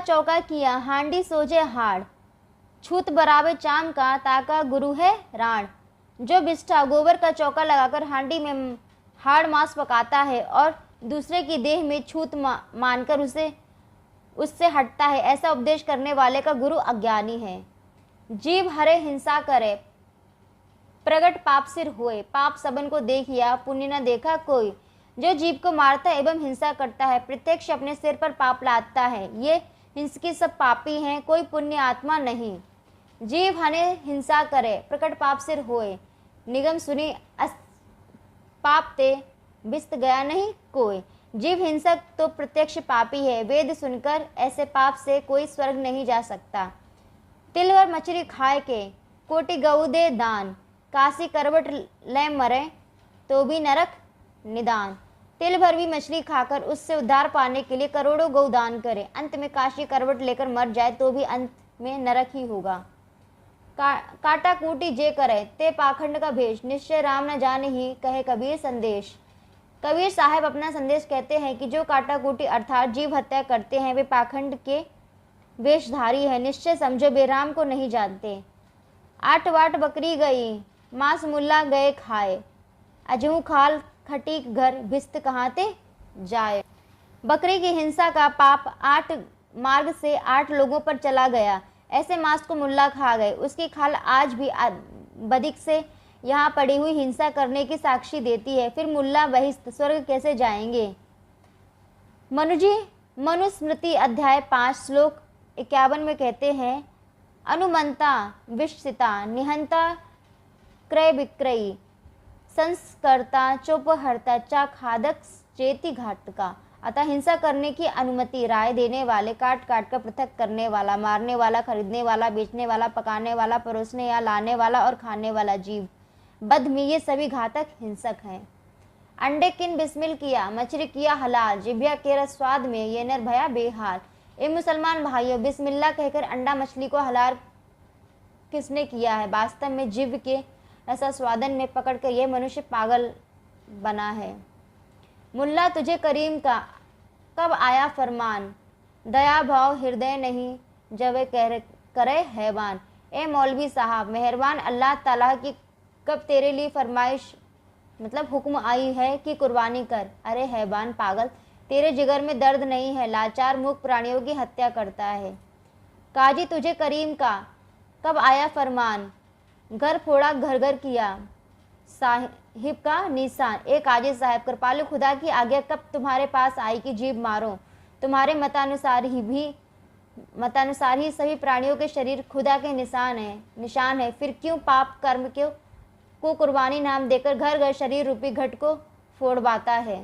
चौका किया हांडी सोजे हाड़, छूत बराबर चाम का ताका गुरु है राण। जो बिष्ठा गोबर का चौका लगाकर हांडी में हाड़ मांस पकाता है और दूसरे की देह में छूत मानकर उससे हटता है, ऐसा उपदेश करने वाले का गुरु अज्ञानी है। जीव हरे हिंसा करे, प्रगट पाप सिर होए, पाप सबन को देखिया पुण्य न देखा कोई। जो जीव को मारता एवं हिंसा करता है, प्रत्यक्ष अपने सिर पर पाप लादता है। ये हिंसकी सब पापी हैं, कोई पुण्य आत्मा नहीं। जीव हने हिंसा करे, प्रकट पाप सिर होए, निगम सुनी पाप ते बिस्त गया नहीं कोई। जीव हिंसक तो प्रत्यक्ष पापी है, वेद सुनकर ऐसे पाप से कोई स्वर्ग नहीं जा सकता। तिल और मछली खाए के कोटि गऊ दे दान, काशी करवट ले मरे तो भी नरक निदान। तिल भर भी मछली खाकर उससे उद्धार पाने के लिए करोड़ों गौ दान करे, अंत में काशी करवट लेकर मर जाए तो भी अंत में नरक ही होगा। काटा कूटी जे करे ते पाखंड का भेष, निश्चय राम न जाने ही कहे कबीर संदेश। कबीर साहब अपना संदेश कहते हैं कि जो काटा कूटी अर्थात जीव हत्या करते हैं वे पाखंड के वेशधारी है, निश्चय समझो वे राम को नहीं जानते। आट वाट बकरी गई मांस मुल्ला गए खाए, अजहू खाल खटीक घर भिस्त कहाते जाए। बकरी की हिंसा का पाप 8 मार्ग से 8 लोगों पर चला गया, ऐसे मांस को मुल्ला खा गए। उसकी खाल आज भी बदिक से यहाँ पड़ी हुई हिंसा करने की साक्षी देती है। फिर मुल्ला बहिष्ठ स्वर्ग कैसे जाएंगे। मनुजी मनुस्मृति अध्याय 5 श्लोक 51 में कहते हैं, अनुमंता विश्सिता निहंता क्रय विक्रयी संस्कर्ता चोपहर्ता चा खादक चेति घातका। अतः हिंसा करने की अनुमति राय देने वाले, काट काट कर पृथक करने वाला, मारने वाला, खरीदने वाला, बेचने वाला, पकाने वाला, परोसने या लाने वाला और खाने वाला जीव बद में ये सभी घातक हिंसक हैं। अंडे किन बिस्मिल किया, मछली किया हलाल, जिभ्या के रस स्वाद में ये नर भया बेहाल। ए मुसलमान भाइयों, बिस्मिल्लाह कहकर अंडा मछली को हलाल किसने किया है। वास्तव में जिभ के रसास्वादन में पकड़कर यह मनुष्य पागल बना है। मुल्ला तुझे करीम का कब आया फरमान, दया भाव हृदय नहीं जब करे हैवान। ए मौलवी साहब, मेहरबान अल्लाह ताला की कब तेरे लिए फरमाइश मतलब हुक्म आई है कि कुर्बानी कर। अरे हैवान पागल, तेरे जिगर में दर्द नहीं है, लाचार मूक प्राणियों की हत्या करता है। काजी तुझे करीम का कब आया फरमान, घर फोड़ा घर घर किया साहिब का निशान। एक काजी साहब, कृपालु खुदा की आज्ञा कब तुम्हारे पास आई कि जीभ मारो। तुम्हारे मतानुसार ही सभी प्राणियों के शरीर खुदा के निशान है। फिर क्यों पाप कर्म को कुर्बानी नाम देकर घर घर शरीर रूपी घट को फोड़वाता है।